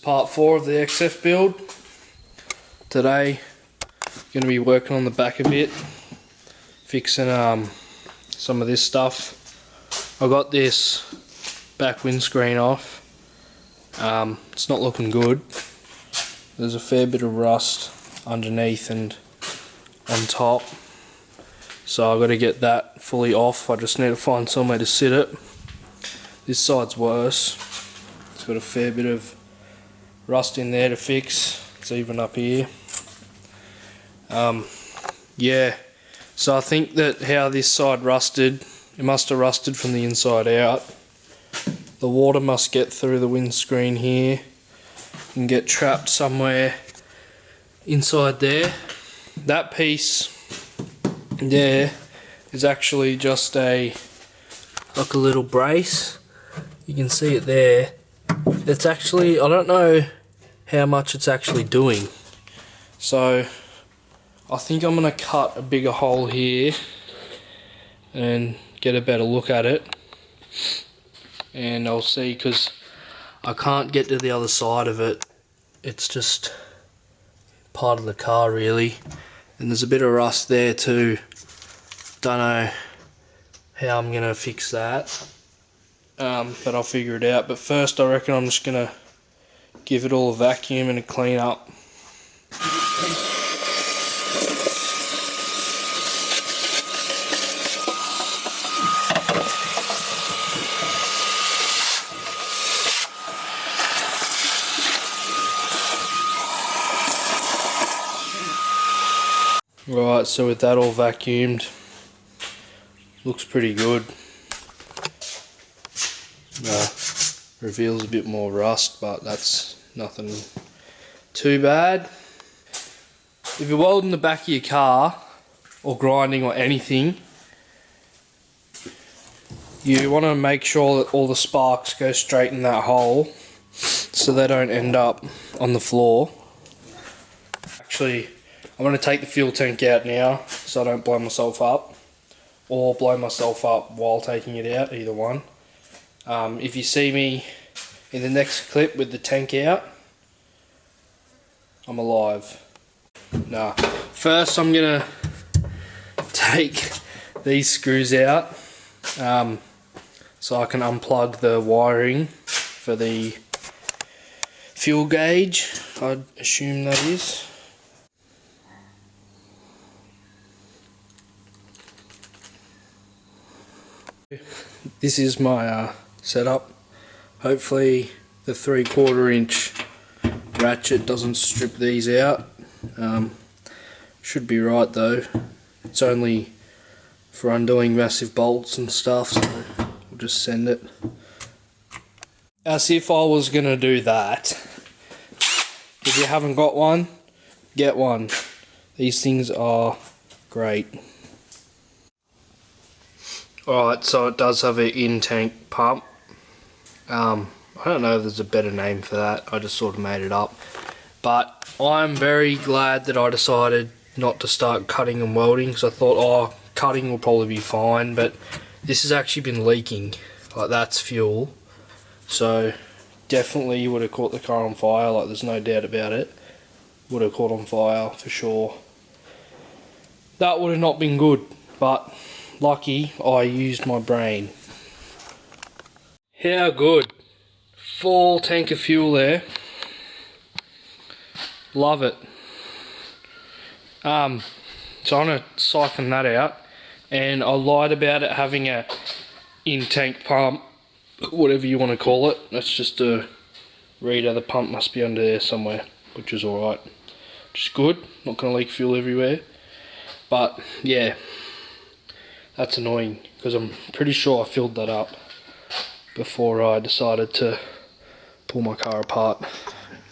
Part 4 of the XF build. Today, going to be working on the back a bit, fixing some of this stuff. I got this back windscreen off. It's not looking good. There's a fair bit of rust underneath and on top, so I've got to get that fully off. I just need to find somewhere to sit it. This side's worse. It's got a fair bit of rust in there to fix. It's even up here. Yeah, so I think that how this side rusted, it must have rusted from the inside out. The water must get through the windscreen here and get trapped somewhere inside there. That piece there is actually just like a little brace. You can see it there. It's actually, I don't know how much it's actually doing. So I think I'm going to cut a bigger hole here and get a better look at it. And I'll see, because I can't get to the other side of it. It's just part of the car really. And there's a bit of rust there too. Don't know how I'm going to fix that. But I'll figure it out. But first I reckon I'm just going to give it all a vacuum and a clean up. Right, so with that all vacuumed, looks pretty good. Reveals a bit more rust, but that's nothing too bad. If you're welding the back of your car, or grinding or anything, you want to make sure that all the sparks go straight in that hole, so they don't end up on the floor. Actually, I'm going to take the fuel tank out now, so I don't blow myself up, or blow myself up while taking it out, either one. If you see me in the next clip with the tank out, I'm alive. Nah. First I'm going to take these screws out, so I can unplug the wiring for the fuel gauge, I'd assume that is. This is my setup. Hopefully the 3/4 inch ratchet doesn't strip these out. Should be right though. It's only for undoing massive bolts and stuff, so we'll just send it. As if I was gonna do that. If you haven't got one, get one. These things are great. Alright, so it does have an in-tank pump. I don't know if there's a better name for that, I just sort of made it up. But I'm very glad that I decided not to start cutting and welding, because I thought, oh, cutting will probably be fine, but this has actually been leaking. Like, that's fuel. So definitely would have caught the car on fire, like there's no doubt about it. Would have caught on fire for sure. That would have not been good, but lucky I used my brain. How good. Full tank of fuel there. Love it. So I'm going to siphon that out, and I lied about it having a in-tank pump, whatever you want to call it. That's just a reader. The pump must be under there somewhere, which is alright. Which is good, not going to leak fuel everywhere. But yeah, that's annoying, because I'm pretty sure I filled that up before I decided to pull my car apart,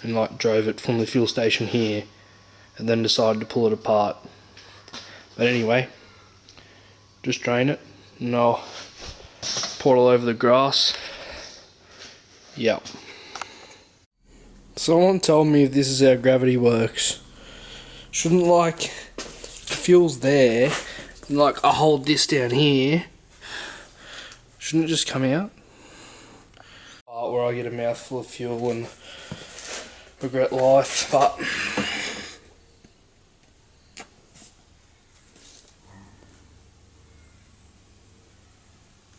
and like drove it from the fuel station here and then decided to pull it apart. But anyway, just drain it and I'll pour it all over the grass. Yep. Someone told me this is how gravity works. Shouldn't, like, the fuel's there and like I hold this down here, shouldn't it just come out? Where I get a mouthful of fuel and regret life, but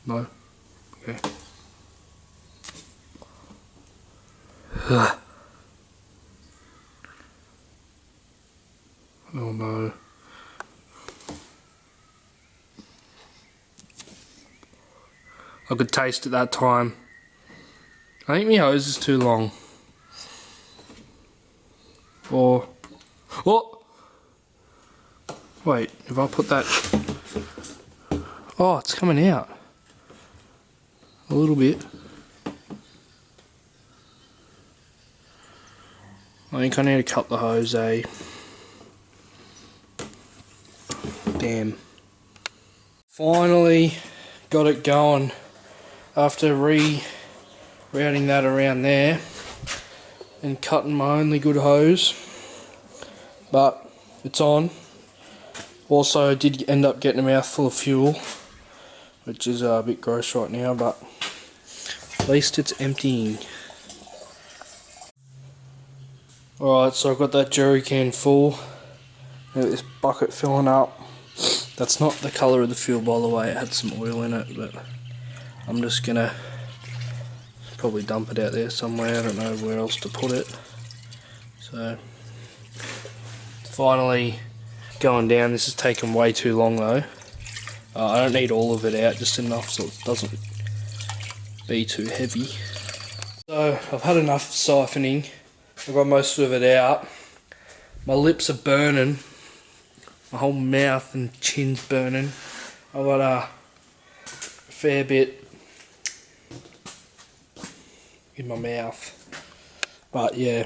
no. Okay. Oh no. I could taste it that time. I think my hose is too long. Or... Oh! Wait, if I put that... Oh, it's coming out. A little bit. I think I need to cut the hose, eh? Damn. Finally got it going after routing that around there and cutting my only good hose. But it's on. Also, I did end up getting a mouthful of fuel, which is a bit gross right now, but at least it's emptying. Alright, so I've got that jerry can full. Got this bucket filling up. That's not the colour of the fuel, by the way, it had some oil in it, but I'm just gonna probably dump it out there somewhere. I don't know where else to put it. So, finally going down. This has taken way too long though. I don't need all of it out, just enough so it doesn't be too heavy. So I've had enough siphoning. I've got most of it out. My lips are burning. My whole mouth and chin's burning. I've got a fair bit in my mouth. But yeah,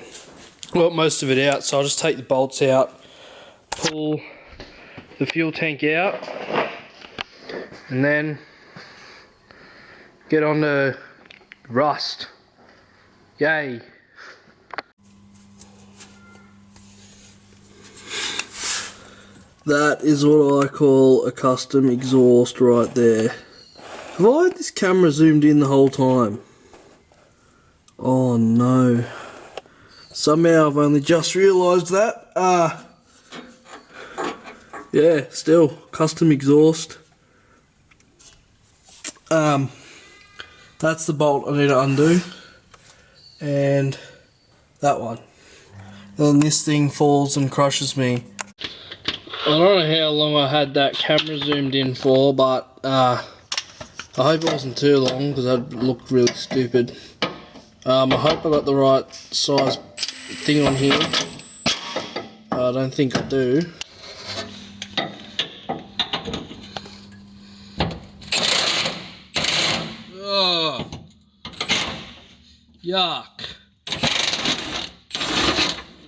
I've got most of it out, so I'll just take the bolts out, pull the fuel tank out, and then get on to rust. Yay! That is what I call a custom exhaust right there. Have I had this camera zoomed in the whole time? Oh no. Somehow I've only just realised that. Yeah, still, custom exhaust. That's the bolt I need to undo. And that one. Then this thing falls and crushes me. I don't know how long I had that camera zoomed in for, but I hope it wasn't too long because that looked really stupid. I hope I got the right size thing on here. I don't think I do. Oh, yuck.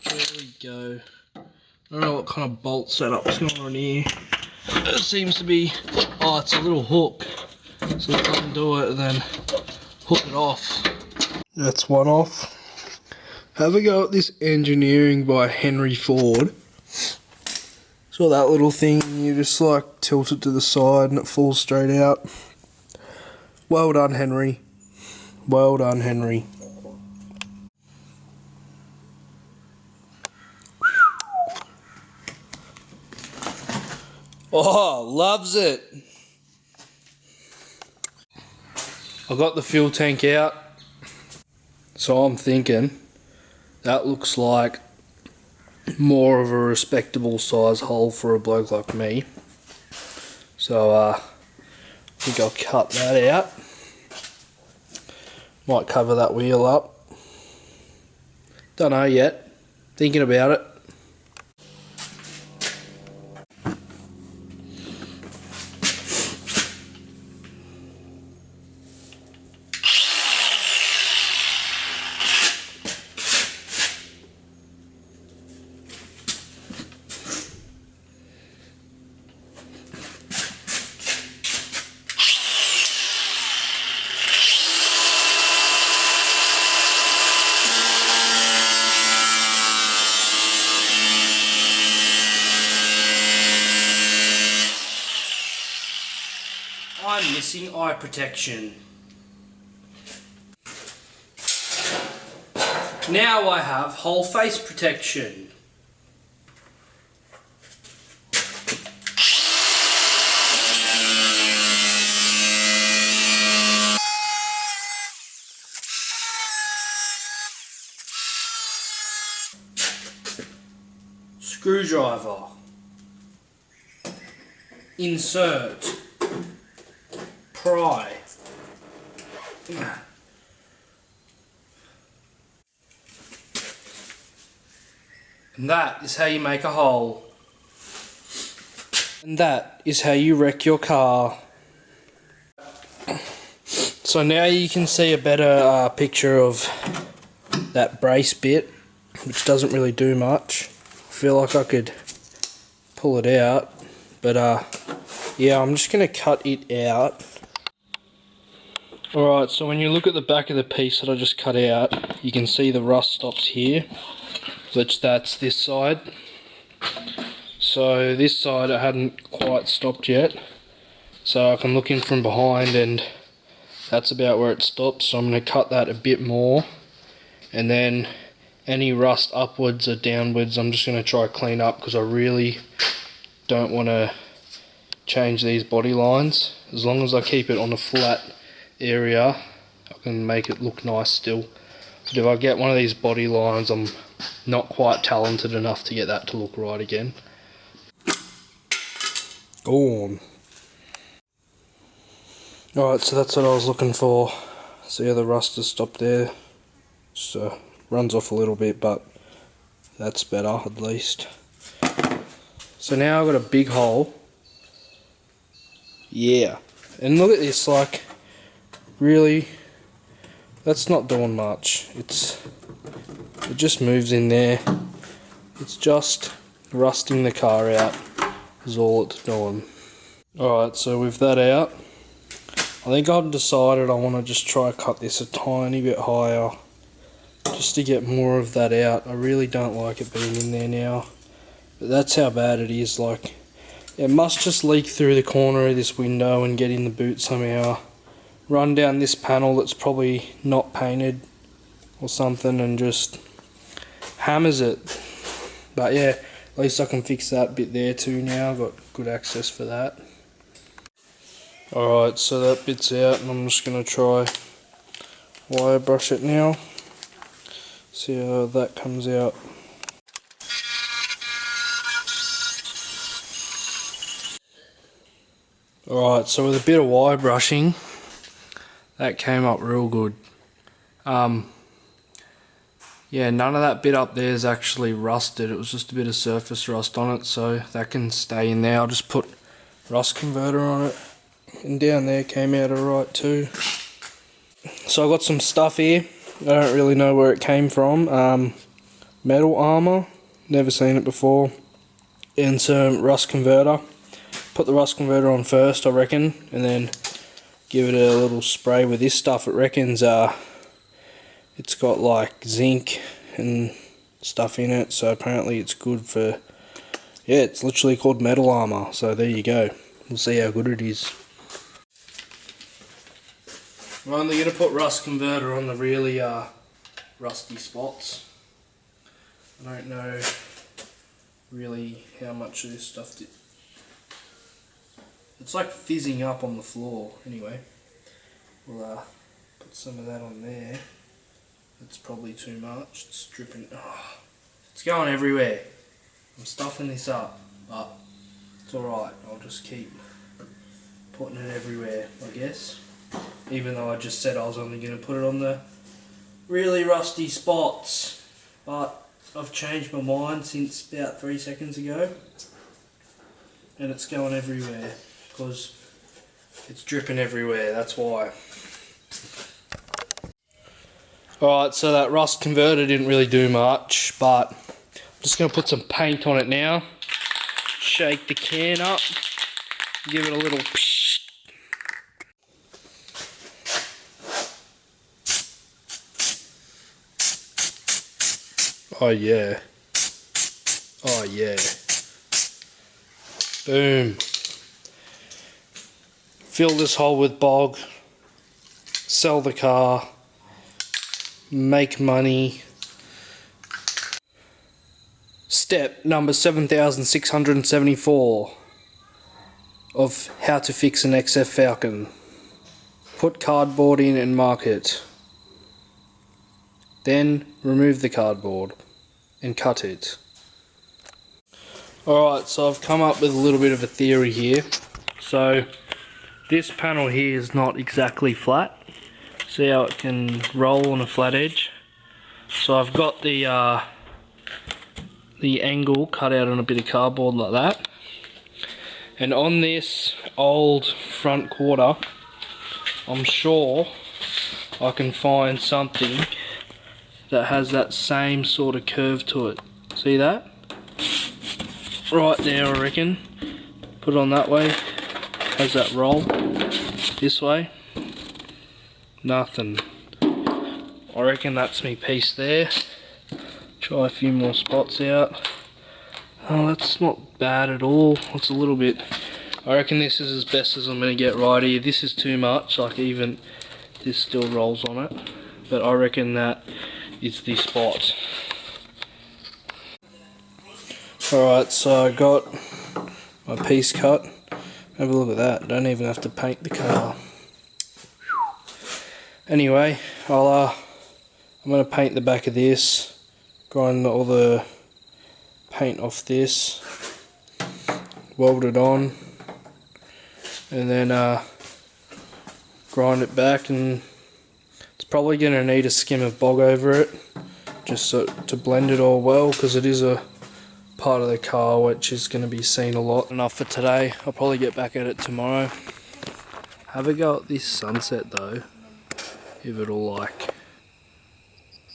There we go. I don't know what kind of bolt setup's going on here. It seems to be, oh, it's a little hook. So I can do it and then hook it off. That's one off. Have a go at this engineering by Henry Ford. So that little thing, you just like tilt it to the side and it falls straight out. Well done, Henry. Well done, Henry. Oh, loves it. I got the fuel tank out. So I'm thinking that looks like more of a respectable size hole for a bloke like me. So I think I'll cut that out. Might cover that wheel up. Don't know yet. Thinking about it. I'm missing eye protection. Now I have whole face protection. Screwdriver. Insert. Pry. And that is how you make a hole. And that is how you wreck your car. So now you can see a better picture of that brace bit, which doesn't really do much. I feel like I could pull it out, but yeah, I'm just going to cut it out. Alright, so when you look at the back of the piece that I just cut out, you can see the rust stops here, which that's this side. So this side it hadn't quite stopped yet, so I can look in from behind and that's about where it stops. So I'm going to cut that a bit more, and then any rust upwards or downwards I'm just going to try clean up, because I really don't want to change these body lines. As long as I keep it on a flat area, I can make it look nice still. But if I get one of these body lines, I'm not quite talented enough to get that to look right again. Go on. Alright, so that's what I was looking for. See how the rust has stopped there? So runs off a little bit, but that's better at least. So now I've got a big hole. Yeah. And look at this, like, really, that's not doing much. It just moves in there. It's just rusting the car out is all it's doing. Alright, so with that out, I think I've decided I want to just try cut this a tiny bit higher, just to get more of that out. I really don't like it being in there now, but that's how bad it is. Like, it must just leak through the corner of this window and get in the boot somehow, run down this panel that's probably not painted or something, and just hammers it. But yeah, at least I can fix that bit there too now. I've got good access for that. Alright, so that bit's out, and I'm just going to try wire brush it now. See how that comes out. Alright, so with a bit of wire brushing, that came up real good. Yeah, none of that bit up there is actually rusted. It was just a bit of surface rust on it, so that can stay in there. I'll just put rust converter on it. And down there came out alright too. So I got some stuff here. I don't really know where it came from. Metal armour, never seen it before. And some rust converter. Put the rust converter on first, I reckon, and then give it a little spray with this stuff. It reckons it's got like zinc and stuff in it, so apparently it's good for, yeah, it's literally called metal armour. So there you go. We'll see how good it is. I'm only going to put rust converter on the really rusty spots. I don't know really how much of this stuff did. It's like fizzing up on the floor. Anyway, we'll put some of that on there. It's probably too much. It's dripping. Oh, it's going everywhere. I'm stuffing this up, but it's alright. I'll just keep putting it everywhere, I guess. Even though I just said I was only going to put it on the really rusty spots. But I've changed my mind since about 3 seconds ago. And it's going everywhere, because it's dripping everywhere, that's why. Alright, so that rust converter didn't really do much, but I'm just going to put some paint on it now. Shake the can up, give it a little psh. Oh yeah. Oh yeah. Boom. Fill this hole with bog. Sell the car. Make money. Step number 7674 of how to fix an XF Falcon. Put cardboard in and mark it. Then remove the cardboard and cut it. Alright, so I've come up with a little bit of a theory here. So this panel here is not exactly flat. See how it can roll on a flat edge? So I've got the angle cut out on a bit of cardboard like that. And on this old front quarter, I'm sure I can find something that has that same sort of curve to it. See that? Right there, I reckon. Put it on that way. Has that roll. This way. Nothing. I reckon that's me piece there. Try a few more spots out. Oh, that's not bad at all. It's a little bit. I reckon this is as best as I'm going to get right here. This is too much, like even this still rolls on it. But I reckon that is the spot. Alright, so I got my piece cut. Have a look at that. Don't even have to paint the car. Anyway, I'm going to paint the back of this. Grind all the paint off this. Weld it on. And then grind it back, and it's probably going to need a skim of bog over it. Just so, to blend it all well, because it is a part of the car which is going to be seen a lot. Enough for today. I'll probably get back at it tomorrow. Have a go at this sunset though, if it'll like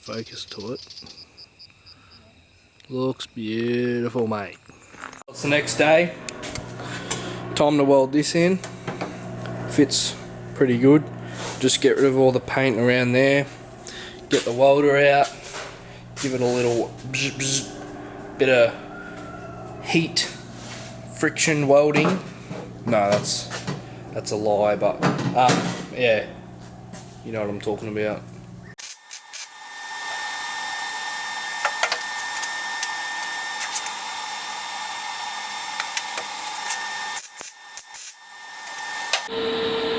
focus to it. Looks beautiful, mate. It's the next day. Time to weld this in. Fits pretty good. Just get rid of all the paint around there. Get the welder out. Give it a little bzz, bzz, bit of heat, friction welding. No, that's a lie, but yeah, you know what I'm talking about.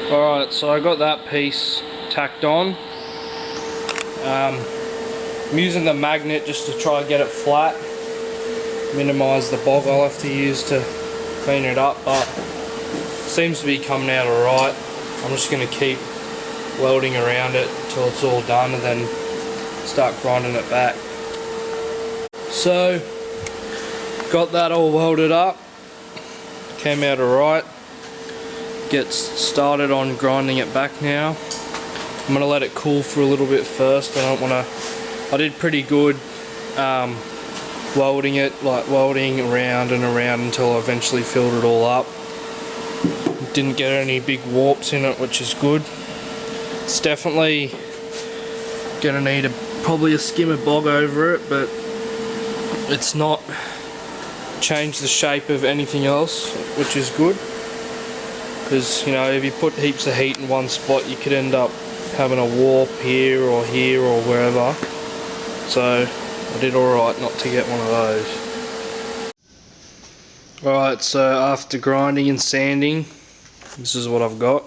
Alright, so I got that piece tacked on. I'm using the magnet just to try and get it flat. Minimise the bog I'll have to use to clean it up, but seems to be coming out alright. I'm just going to keep welding around it till it's all done and then start grinding it back. So, got that all welded up. Came out alright. Get started on grinding it back now. I'm going to let it cool for a little bit first. I did pretty good welding it, like welding around and around until I eventually filled it all up. Didn't get any big warps in it, which is good. It's definitely gonna need probably a skim of bog over it, but it's not changed the shape of anything else, which is good. Because, you know, if you put heaps of heat in one spot, you could end up having a warp here or wherever. So I did alright not to get one of those. Alright, so after grinding and sanding, this is what I've got.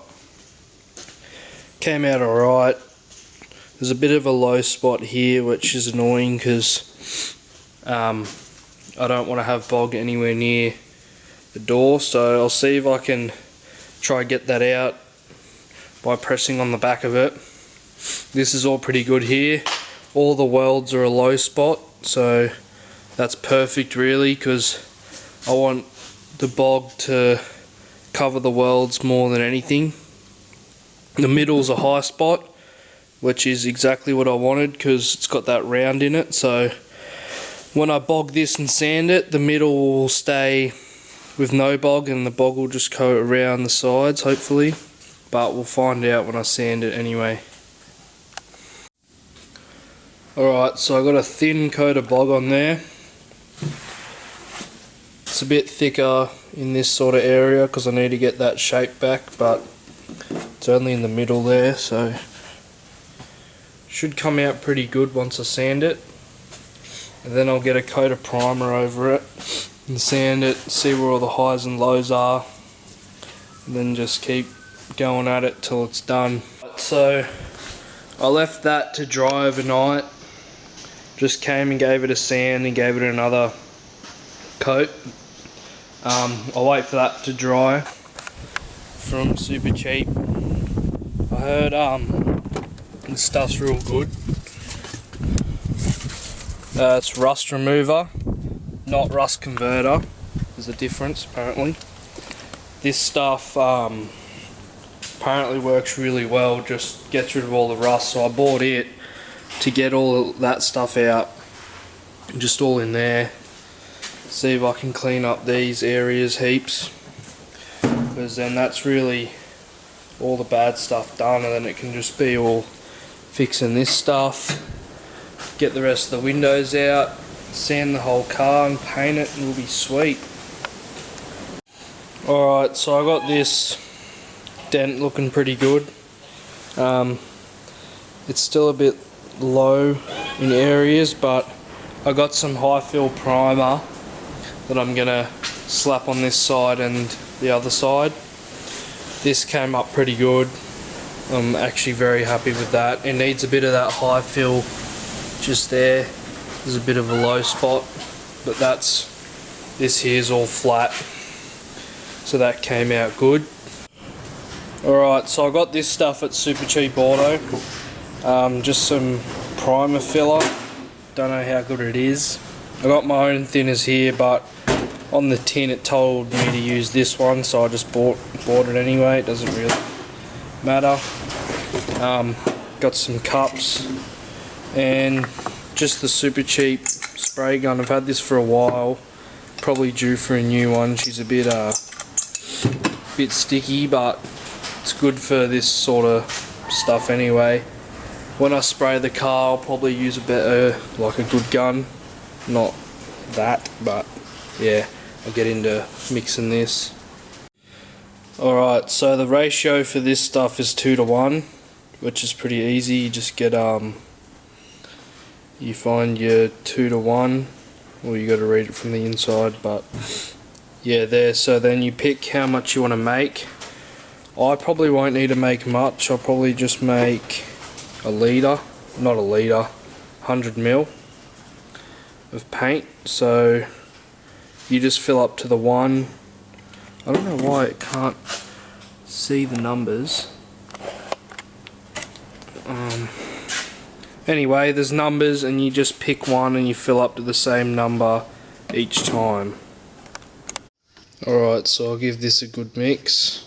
Came out alright. There's a bit of a low spot here, which is annoying because I don't want to have bog anywhere near the door, so I'll see if I can try get that out by pressing on the back of it. This is all pretty good here. All the welds are a low spot, so that's perfect really, because I want the bog to cover the welds more than anything. The middle's a high spot, which is exactly what I wanted because it's got that round in it, so when I bog this and sand it, the middle will stay with no bog and the bog will just go around the sides hopefully, but we'll find out when I sand it anyway. Alright, so I got a thin coat of bog on there. It's a bit thicker in this sort of area because I need to get that shape back, but it's only in the middle there, so should come out pretty good once I sand it. and then I'll get a coat of primer over it and sand it, see where all the highs and lows are, and then just keep going at it till it's done. So I left that to dry overnight, just came and gave it a sand and gave it another coat. I'll wait for that to dry from Super Cheap. I heard this stuff's real good. It's rust remover, not rust converter. There's a difference apparently. This stuff apparently works really well, just gets rid of all the rust, so I bought it to get all that stuff out, just all in there. See if I can clean up these areas heaps, because then that's really all the bad stuff done, and then it can just be all fixing this stuff, get the rest of the windows out, sand the whole car and paint it, and it'll be sweet. Alright, so I got this dent looking pretty good. It's still a bit low in areas, but I got some high fill primer that I'm gonna slap on this side and the other side. This came up pretty good. I'm actually very happy with that. It needs a bit of that high fill just there. There's a bit of a low spot, but this here's all flat, so that came out good. Alright, so I got this stuff at Super Cheap Auto, just some primer filler. Don't know how good it is. I got my own thinners here, but on the tin it told me to use this one, so I just bought it anyway. It doesn't really matter. Got some cups and just the Super Cheap spray gun. I've had this for a while, probably due for a new one. She's a bit sticky, but it's good for this sort of stuff anyway. When I spray the car, I'll probably use a better, like a good gun, not that, but yeah, I'll get into mixing this. Alright, so the ratio for this stuff is 2:1, which is pretty easy. You just get you find your 2:1, or you got to read it from the inside, but yeah, there. So then you pick how much you want to make. I probably won't need to make much. I'll probably just make a litre, not a litre, 100 ml of paint. So you just fill up to the one. I don't know why it can't see the numbers. Anyway, there's numbers, and you just pick one and you fill up to the same number each time. Alright, so I'll give this a good mix.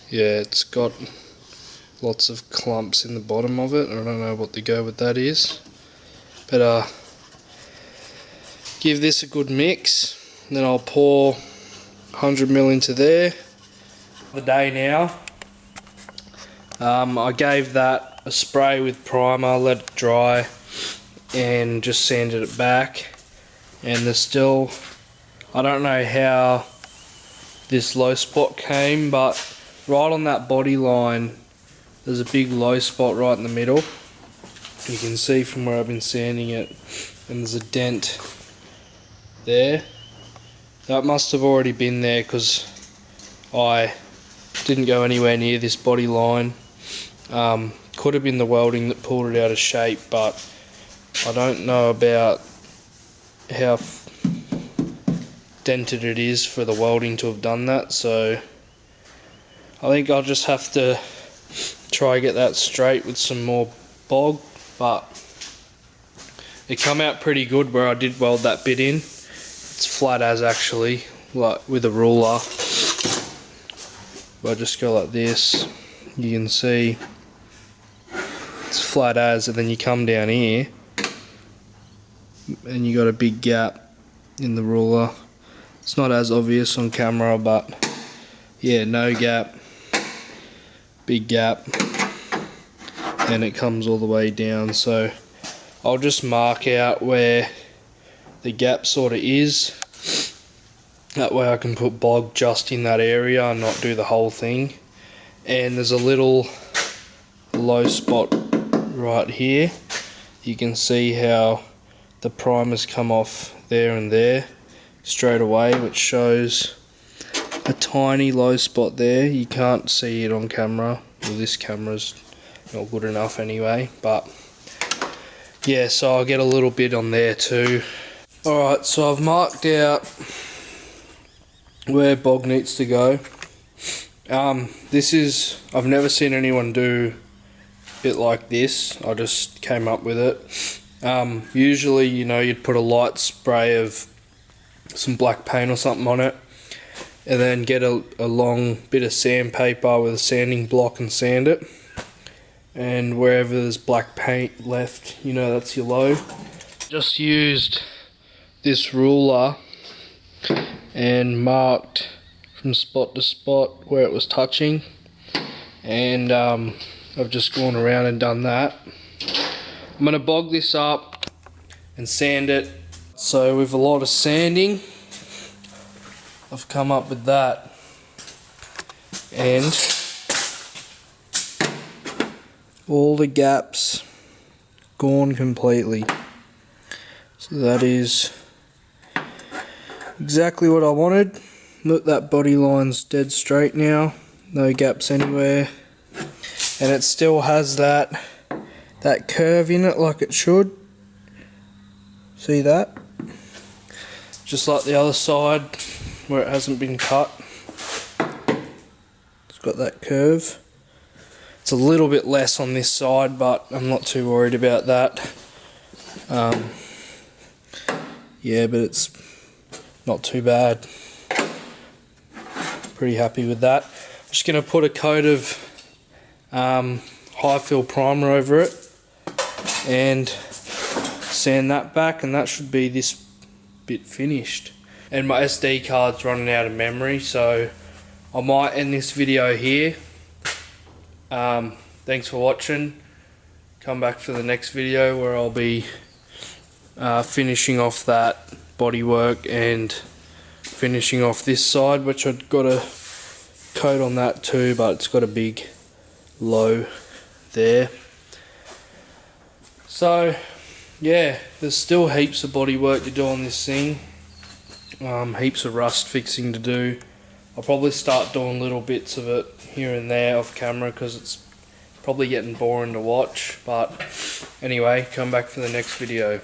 Yeah, it's got lots of clumps in the bottom of it. I don't know what the go with that is, but give this a good mix. Then I'll pour 100 ml into there. The day now, I gave that a spray with primer, let it dry, and just sanded it back. And there's still, I don't know how this low spot came, but right on that body line there's a big low spot right in the middle. You can see from where I've been sanding it, and there's a dent there. That must have already been there because I didn't go anywhere near this body line. Could have been the welding that pulled it out of shape, but I don't know about how dented it is for the welding to have done that, so I think I'll just have to try to get that straight with some more bog. But it come out pretty good where I did weld that bit in. It's flat as, actually, like with a ruler. If I just go like this, you can see it's flat as, and then you come down here and you got a big gap in the ruler. It's not as obvious on camera, but yeah, no gap, big gap, and it comes all the way down. So I'll just mark out where the gap sort of is. That way I can put bog just in that area and not do the whole thing. And there's a little low spot right here. You can see how the primer's come off there and there straight away, which shows a tiny low spot there. You can't see it on camera, well, this camera's not good enough anyway, but yeah, so I'll get a little bit on there too. Alright, so I've marked out where bog needs to go. This is, I've never seen anyone do a bit like this. I just came up with it. Usually, you know, you'd put a light spray of some black paint or something on it, and then get a long bit of sandpaper with a sanding block and sand it. And wherever there's black paint left, you know that's your low. Just used this ruler and marked from spot to spot where it was touching, and I've just gone around and done that. I'm going to bog this up and sand it. So with a lot of sanding, I've come up with that, and all the gaps gone completely. So that is exactly what I wanted. Look, that body line's dead straight now, no gaps anywhere, and it still has that curve in it like it should. See that? Just like the other side where it hasn't been cut. It's got that curve. It's a little bit less on this side, but I'm not too worried about that. Yeah, but it's not too bad. Pretty happy with that. I'm just going to put a coat of high fill primer over it and sand that back, and that should be this bit finished. And my SD card's running out of memory, so I might end this video here. Thanks for watching. Come back for the next video where I'll be finishing off that bodywork and finishing off this side, which I've got a coat on that too, but it's got a big low there. So yeah, there's still heaps of bodywork to do on this thing. Heaps of rust fixing to do. I'll probably start doing little bits of it here and there off camera because it's probably getting boring to watch, but anyway, come back for the next video.